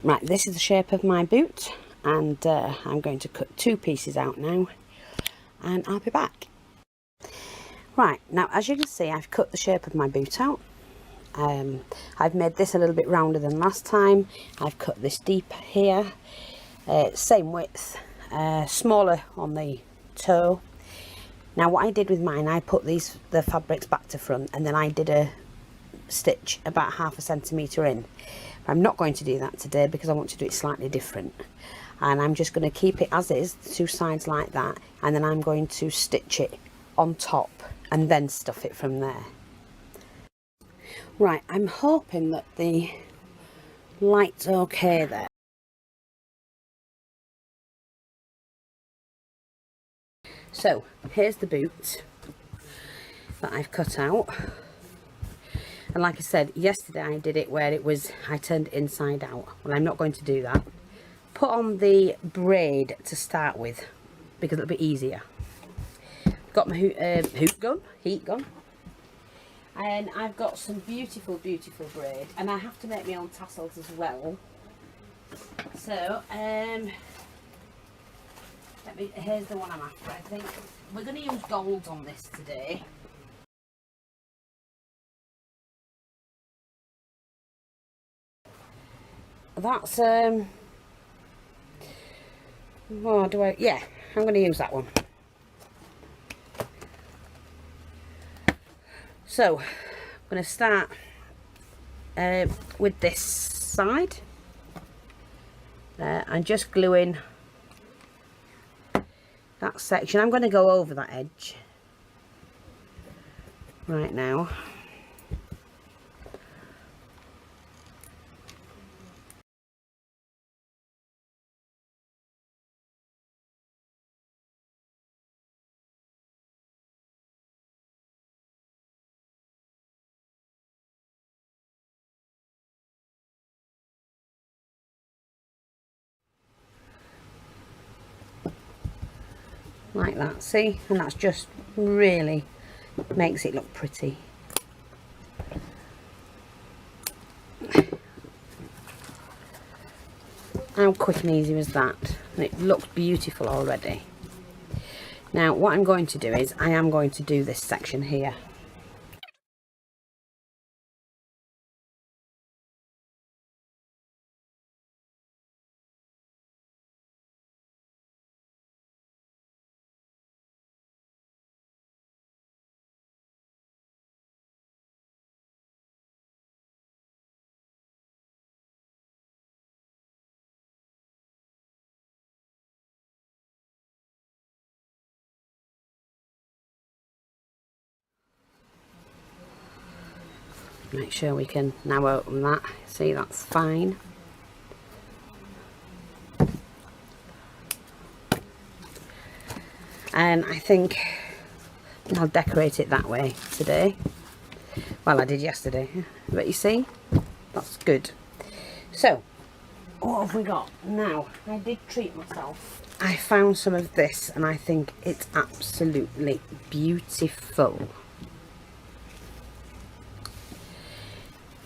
Right, this is the shape of my boot, and I'm going to cut 2 pieces out now, and I'll be back. Right, now as you can see, I've cut the shape of my boot out. I've made this a little bit rounder than last time. I've cut this deep here, same width, smaller on the toe. Now what I did with mine, I put the fabrics back to front, and then I did a stitch about 1/2 centimetre in. I'm not going to do that today because I want to do it slightly different, and I'm just going to keep it as is, the 2 sides like that, and then I'm going to stitch it on top and then stuff it from there. Right, I'm hoping that the light's okay there. So here's the boot that I've cut out, and like I said yesterday, I did it where it was, I turned it inside out. Well, I'm not going to do that. Put on the braid to start with because it'll be easier. Got my heat gun, and I've got some beautiful braid, and I have to make my own tassels as well. So here's the one I'm after. I think we're going to use gold on this today. That's oh, yeah, I'm going to use that one. So I'm going to start with this side, and just gluing that section. I'm going to go over that edge right now. Like that, see? And that's just really makes it look pretty. How quick and easy was that? And it looks beautiful already. Now what I'm going to do is I am going to do this section here. Make sure we can now open that. See, that's fine. And I think I'll decorate it that way today. Well, I did yesterday, but you see, that's good. So what have we got now? I did treat myself. I found some of this and I think it's absolutely beautiful.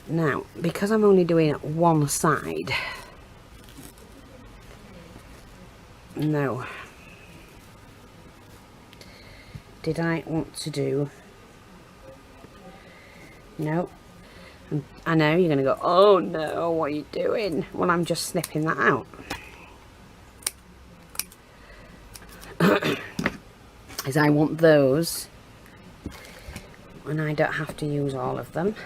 Now, because I'm only doing it one side, no, did I want to do, no, I know you're going to go, oh no, what are you doing? Well, I'm just snipping that out. As I want those, and I don't have to use all of them.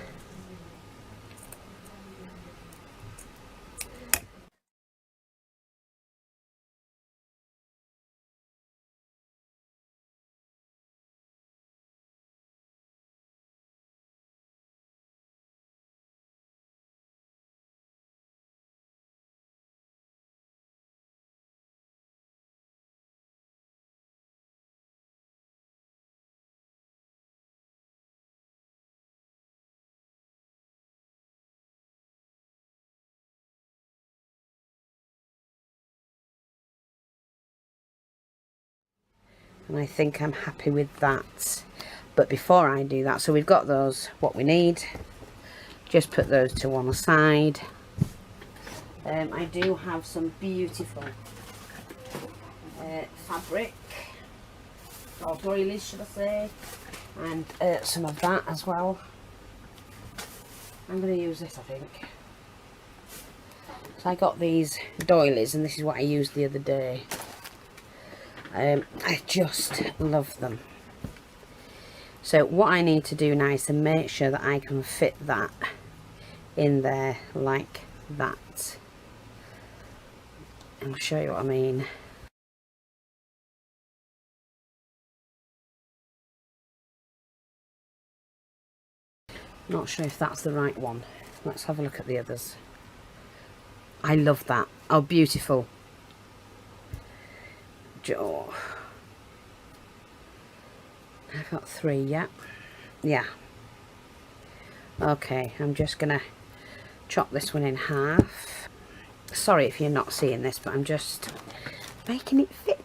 And I think I'm happy with that. But before I do that, so we've got those, what we need, just put those to one side. I do have some beautiful fabric, or doilies should I say, and some of that as well. I'm going to use this, I think. So I got these doilies, and this is what I used the other day. I just love them. So what I need to do now is to make sure that I can fit that in there like that. And I'll show you what I mean. Not sure if that's the right one. Let's have a look at the others. I love that. Oh, beautiful. Oh. I've got 3, yeah. Yeah. Okay, I'm just gonna chop this one in half. Sorry if you're not seeing this, but I'm just making it fit.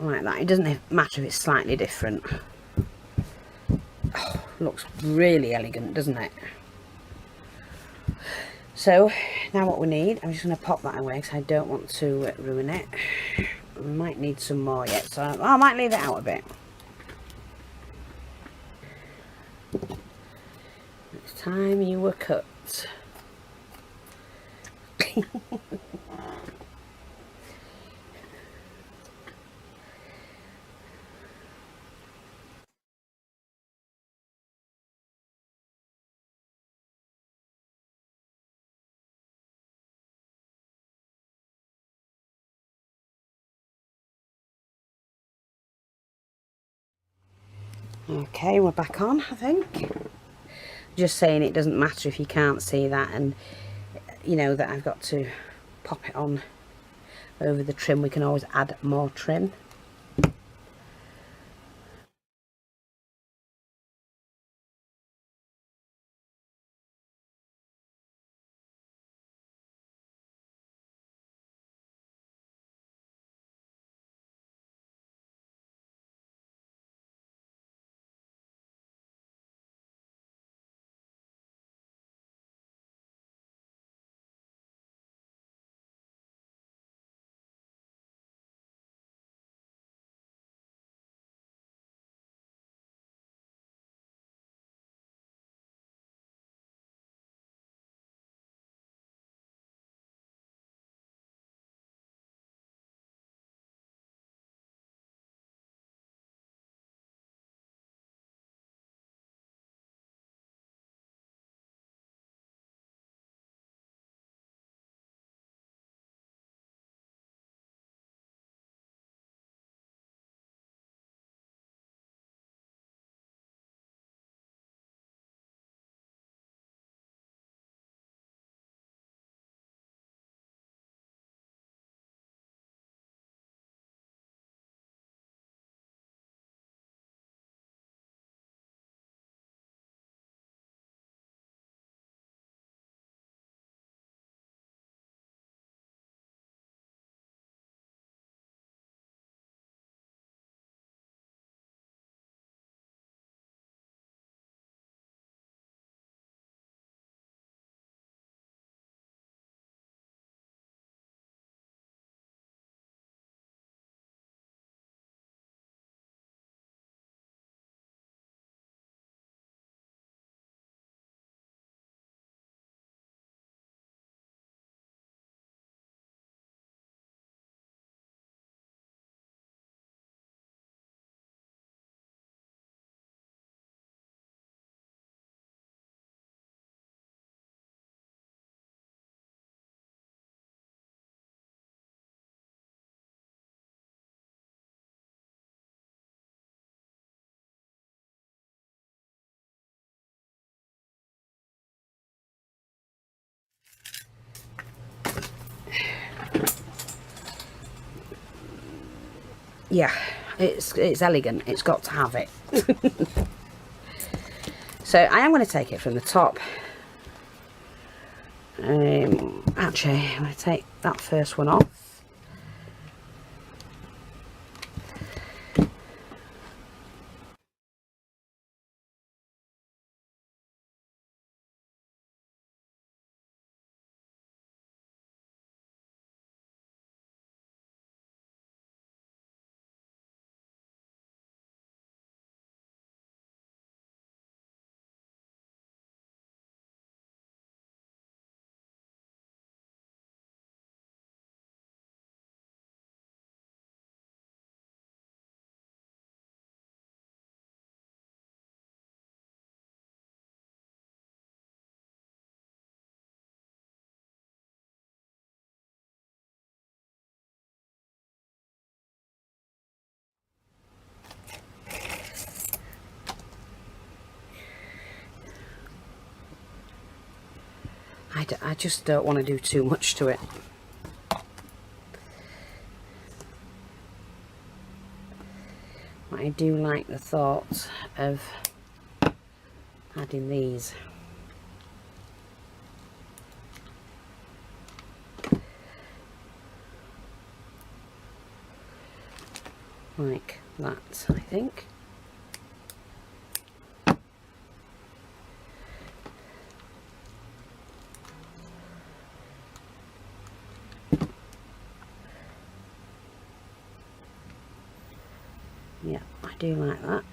Like that. It doesn't matter if it's slightly different. Oh, looks really elegant, doesn't it? So now what we need, I'm just going to pop that away because I don't want to ruin it. I might need some more yet, so I might leave it out a bit. It's time you were cut. Okay, we're back on, I think. Just saying it doesn't matter if you can't see that, and you know that I've got to pop it on over the trim. We can always add more trim. yeah, it's elegant. It's got to have it. So I am going to take it from the top. Actually, I'm going to take that first one off. I just don't want to do too much to it. I do like the thought of adding these. Like that, I think. Yeah, I do like that.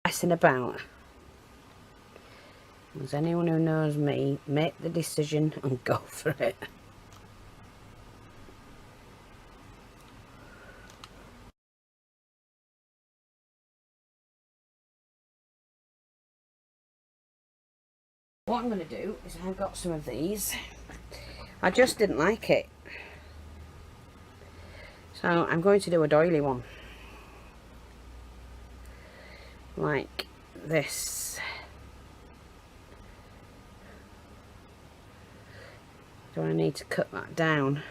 Messing about. As anyone who knows me, make the decision and go for it. What I'm going to do is I've got some of these. I just didn't like it. So I'm going to do a doily one. Like this. Do I need to cut that down?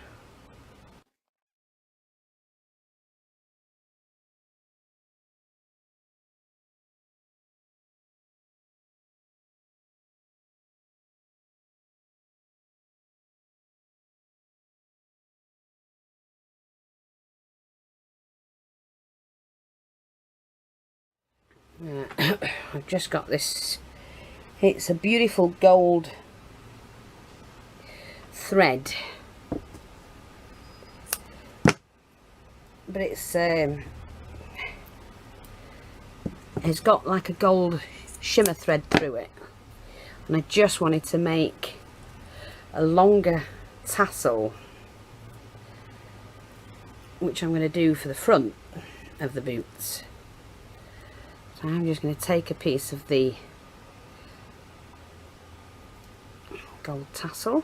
I've just got this. It's a beautiful gold thread, but it's got like a gold shimmer thread through it, and I just wanted to make a longer tassel, which I'm going to do for the front of the boots. So I'm just going to take a piece of the gold tassel,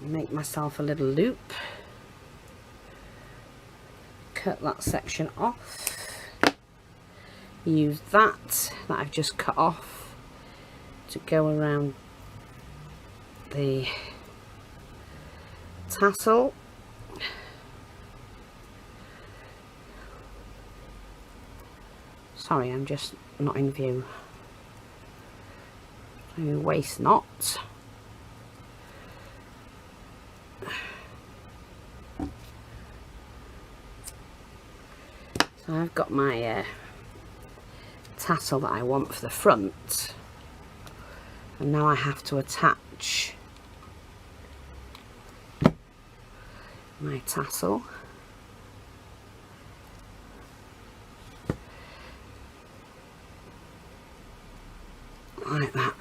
make myself a little loop, cut that section off. Use that I've just cut off to go around the tassel. Sorry, I'm just not in view. So waist knot. So I've got my tassel that I want for the front, and now I have to attach my tassel. Like that.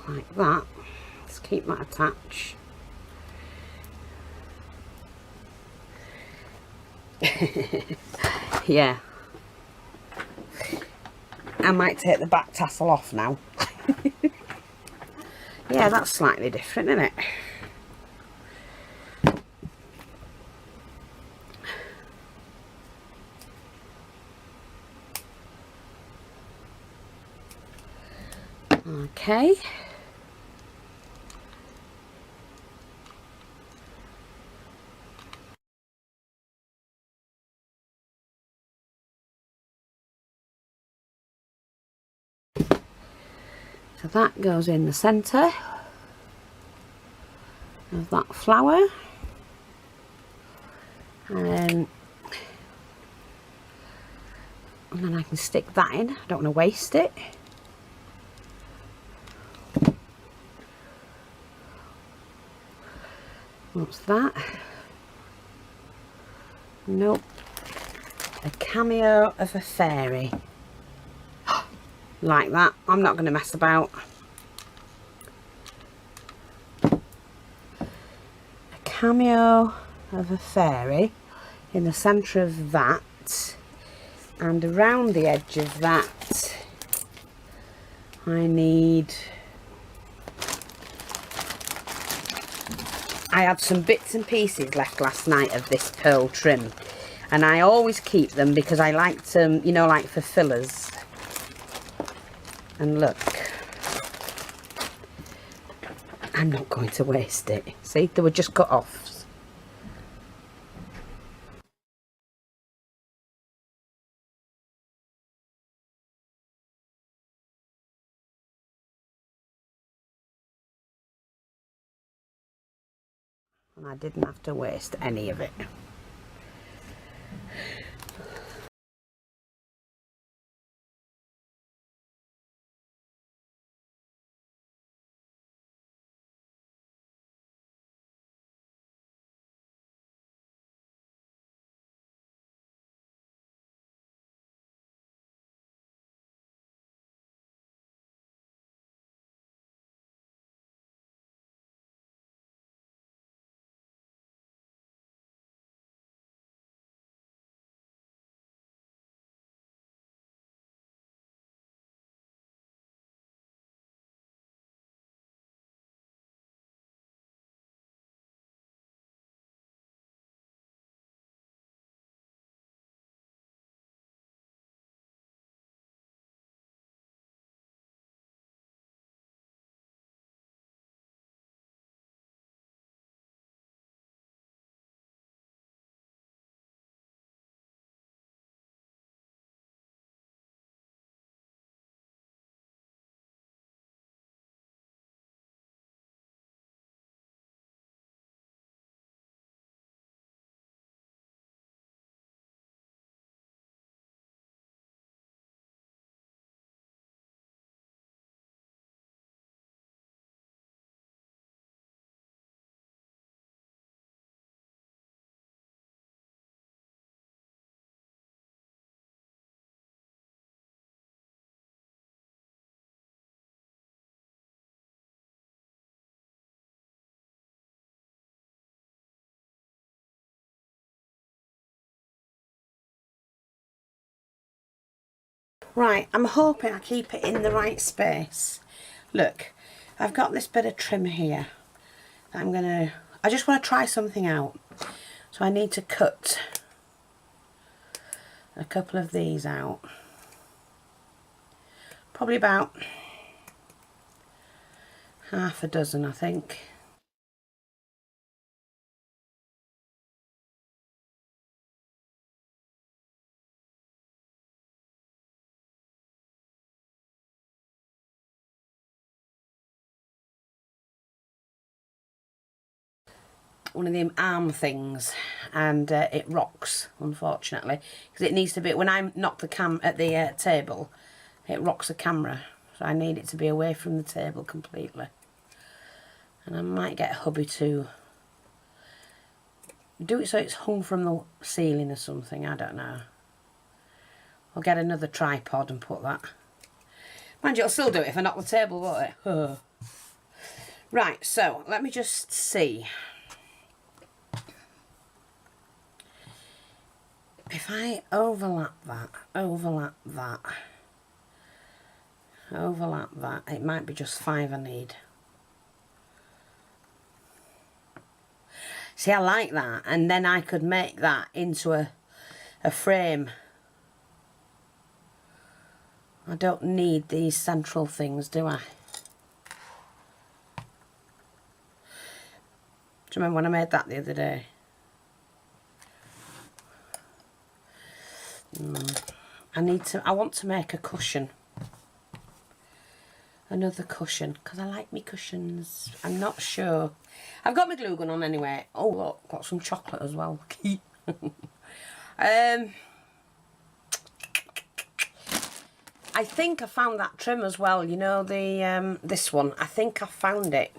Like that. Let's keep that attached. Yeah, I might take the back tassel off now. Yeah, that's slightly different, isn't it? Okay. So that goes in the centre of that flower, and then I can stick that in. I don't want to waste it. What's that? Nope. A cameo of a fairy. Like that. I'm not going to mess about. A cameo of a fairy in the centre of that, and around the edge of that I had some bits and pieces left last night of this pearl trim, and I always keep them because I like them, you know, like for fillers. And look, I'm not going to waste it. See, they were just cut off. And I didn't have to waste any of it. Right, I'm hoping I keep it in the right space. Look, I've got this bit of trim here. I just want to try something out. So I need to cut a couple of these out. Probably about half a dozen, I think. One of them arm things, and it rocks, unfortunately, because it needs to be, when I knock the cam at the table, it rocks the camera, so I need it to be away from the table completely. And I might get a hubby to do it so it's hung from the ceiling or something, I don't know. I'll get another tripod and put that. Mind you, I'll still do it if I knock the table, won't it? Right, so let me just see. If I overlap that, it might be just 5 I need. See, I like that, and then I could make that into a frame. I don't need these central things, do I? Do you remember when I made that the other day? I want to make a cushion. Another cushion, because I like me cushions. I'm not sure. I've got my glue gun on anyway. Oh look, got some chocolate as well. I think I found that trim as well, you know, the this one. I think I found it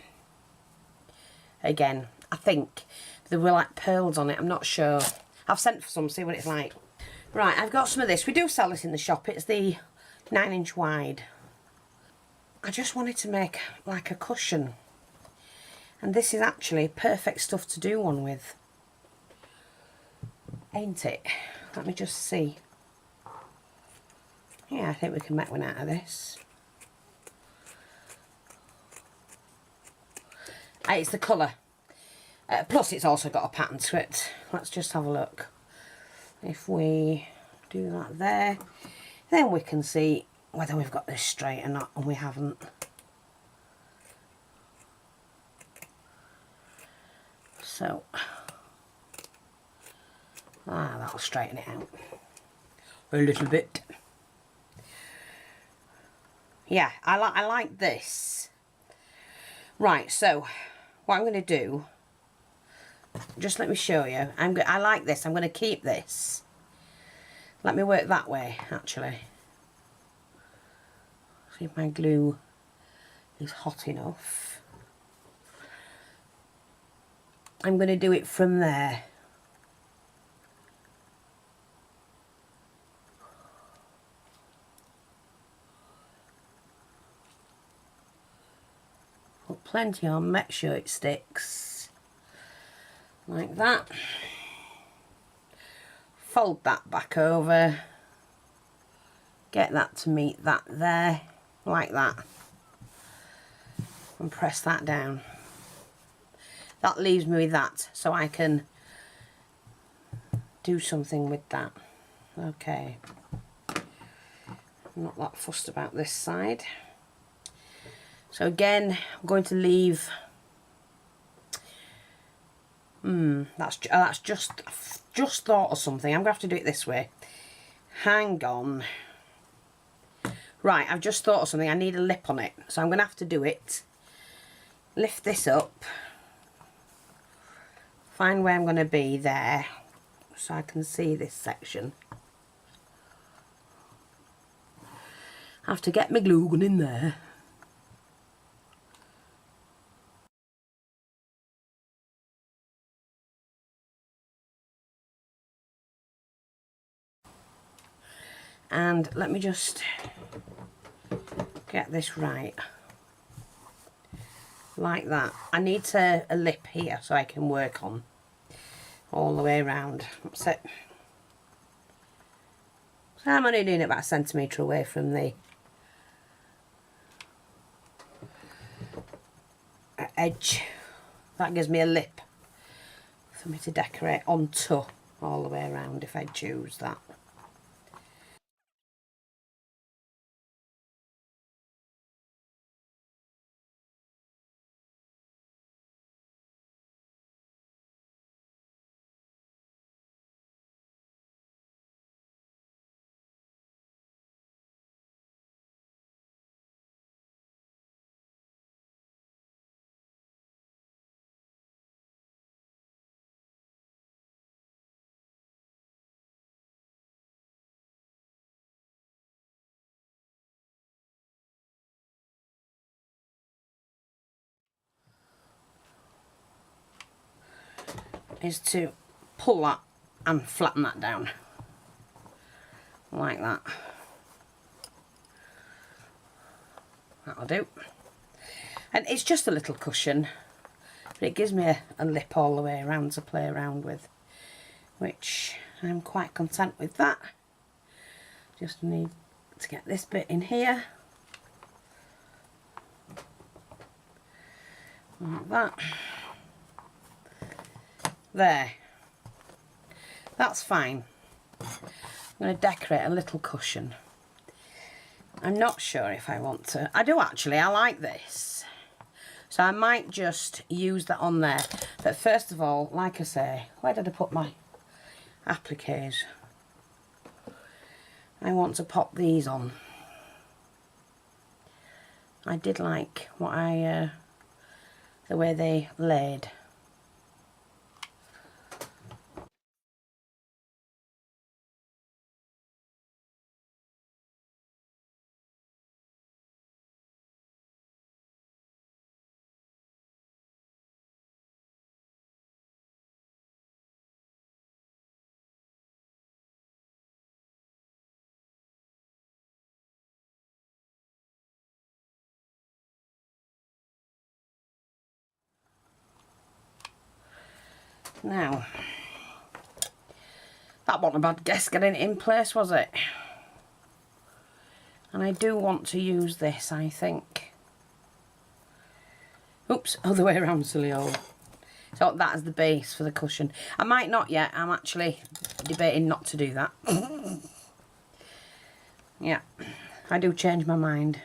again. I think there were like pearls on it, I'm not sure. I've sent for some, see what it's like. Right, I've got some of this. We do sell this in the shop. It's the 9-inch wide. I just wanted to make like a cushion, and this is actually perfect stuff to do one with, ain't it? Let me just see. Yeah, I think we can make one out of this. It's the colour, plus it's also got a pattern to it. Let's just have a look. If we do that there, then we can see whether we've got this straight or not, and we haven't. So, that'll straighten it out a little bit. Yeah, I like this. Right, so what I'm going to do, just let me show you. I like this. I'm going to keep this. Let me work that way, actually. See if my glue is hot enough. I'm going to do it from there. Put plenty on, make sure it sticks. Like that. Fold that back over. Get that to meet that there. Like that. And press that down. That leaves me with that, so I can do something with that. Okay. I'm not that fussed about this side. So again, I'm going to leave. That's just thought of something. I'm going to have to do it this way. Hang on. Right, I've just thought of something. I need a lip on it, so I'm going to have to do it. Lift this up. Find where I'm going to be there, so I can see this section. I have to get my glue gun in there. And let me just get this right. Like that. I need a lip here so I can work on all the way around. That's it. I'm only doing it about a centimetre away from the edge. That gives me a lip for me to decorate onto all the way around if I choose that. Is to pull that and flatten that down like that. That'll do. And it's just a little cushion, but it gives me a lip all the way around to play around with, which I'm quite content with that. Just need to get this bit in here like that. There, that's fine. I'm going to decorate a little cushion. I'm not sure if I want to. I do actually, I like this. So I might just use that on there. But first of all, like I say, where did I put my appliques? I want to pop these on. I did like what the way they laid. Now, that wasn't a bad guess getting it in place, was it? And I do want to use this, I think. Oops, other way around, silly old. So that is the base for the cushion. I might not yet. I'm actually debating not to do that. Yeah, I do change my mind.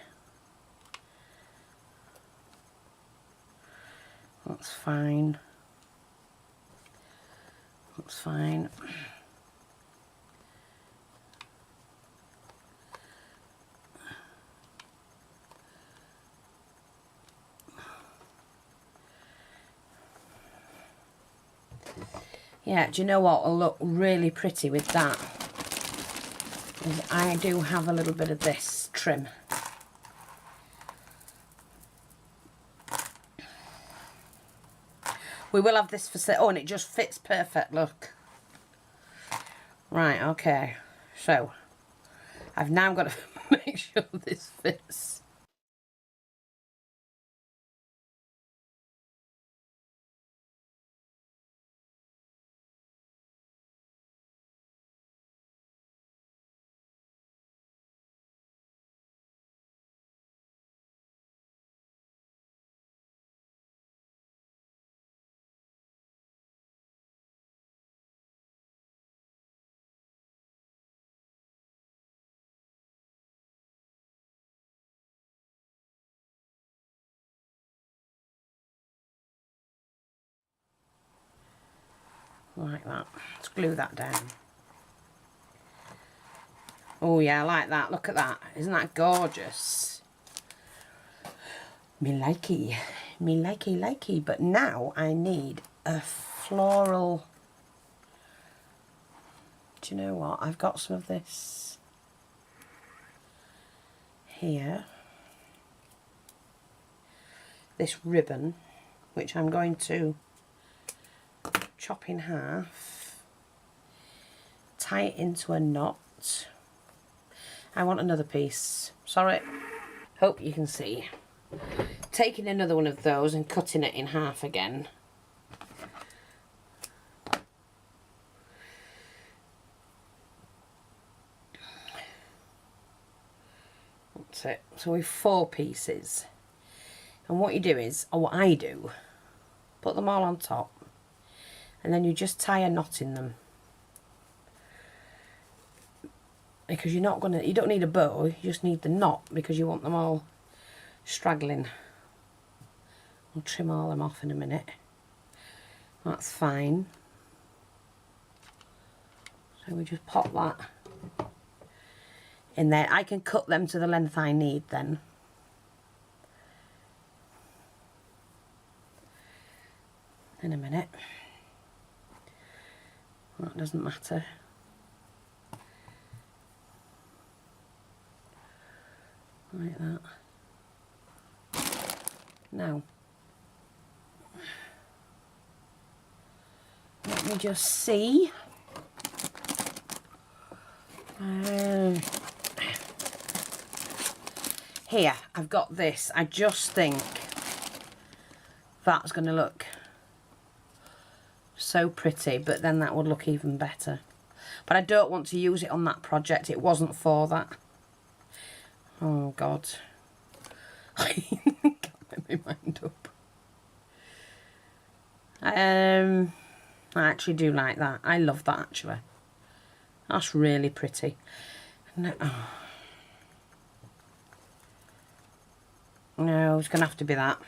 That's fine. That's fine. Yeah, do you know what will look really pretty with that? Is I do have a little bit of this trim. We will have this for sale. Oh, and it just fits perfect, look. Right, okay. So, I've now got to make sure this fits. Like that. Let's glue that down. Oh yeah, I like that. Look at that. Isn't that gorgeous? Me likey. Me likey likey. But now I need a floral. Do you know what? I've got some of this here. This ribbon, which I'm going to chop in half, tie it into a knot. I want another piece. Sorry. Hope you can see. Taking another one of those and cutting it in half again. That's it. So we've 4 pieces. And what you do is, or what I do, put them all on top. And then you just tie a knot in them. Because you're not going to, you don't need a bow, you just need the knot because you want them all straggling. I'll trim all them off in a minute. That's fine. So we just pop that in there. I can cut them to the length I need then. In a minute. That doesn't matter. Like that. Now, let me just see. Here, I've got this. I just think that's going to look so pretty, but then that would look even better. But I don't want to use it on that project. It wasn't for that. Oh, God. I can't make my mind up. I actually do like that. I love that, actually. That's really pretty. No, oh. No, it's going to have to be that.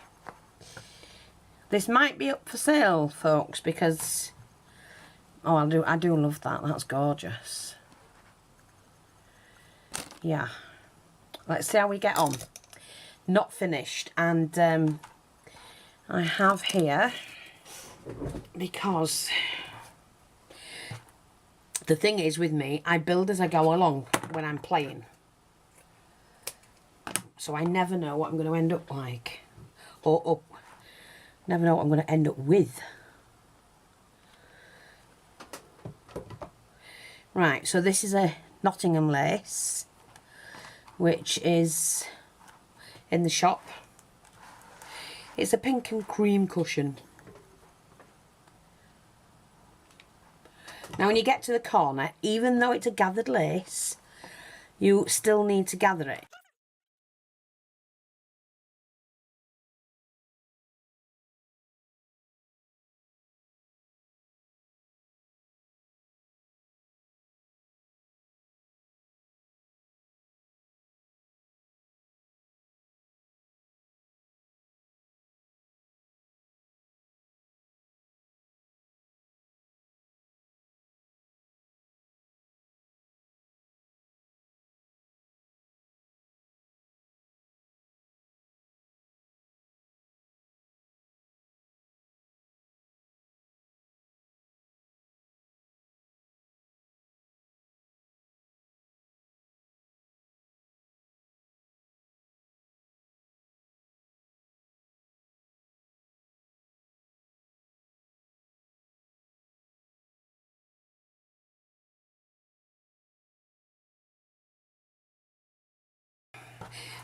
This might be up for sale, folks, because... Oh, I do love that. That's gorgeous. Yeah. Let's see how we get on. Not finished. And I have here... Because... The thing is with me, I build as I go along when I'm playing. So I never know what I'm going to end up like. Or never know what I'm going to end up with. Right, so this is a Nottingham lace, which is in the shop. It's a pink and cream cushion. Now when you get to the corner, even though it's a gathered lace, you still need to gather it.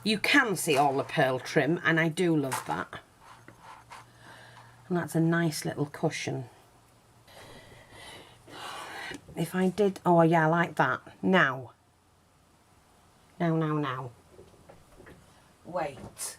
You can see all the pearl trim, and I do love that. And that's a nice little cushion. If I did... Oh, yeah, I like that. Now. Now. Wait.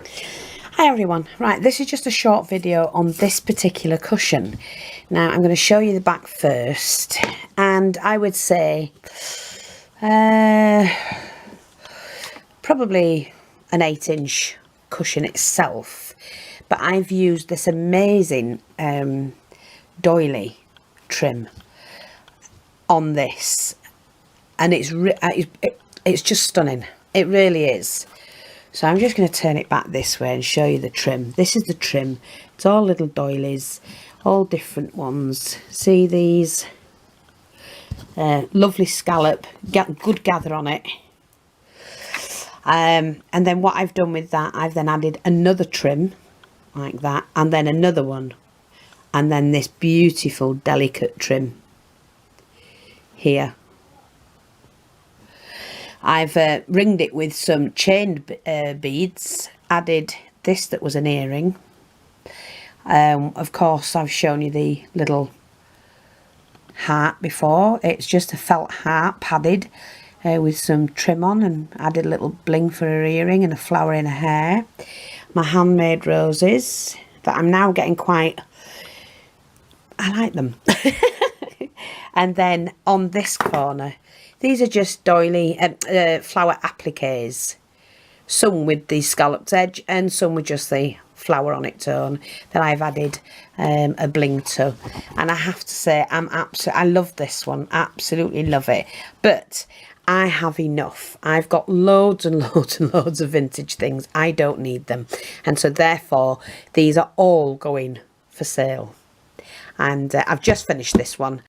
Hi everyone, right, this is just a short video on this particular cushion. Now I'm going to show you the back first, and I would say probably an 8-inch cushion itself, but I've used this amazing doily trim on this, and it's just stunning. It really is. So I'm just going to turn it back this way and show you the trim. This is the trim. It's all little doilies, all different ones. See these? Lovely scallop, good gather on it. And then what I've done with that, I've then added another trim like that, and then another one, and then this beautiful delicate trim here. I've ringed it with some chained beads, added this that was an earring. Of course, I've shown you the little heart before. It's just a felt heart padded with some trim on, and added a little bling for her earring and a flower in her hair. My handmade roses that I'm now getting quite... I like them. And then on this corner, these are just doily flower appliques, some with the scalloped edge and some with just the flower on its own, that I've added a bling to. And I have to say, I love this one, absolutely love it, but I have enough. I've got loads and loads and loads of vintage things. I don't need them, and so therefore these are all going for sale. And I've just finished this one,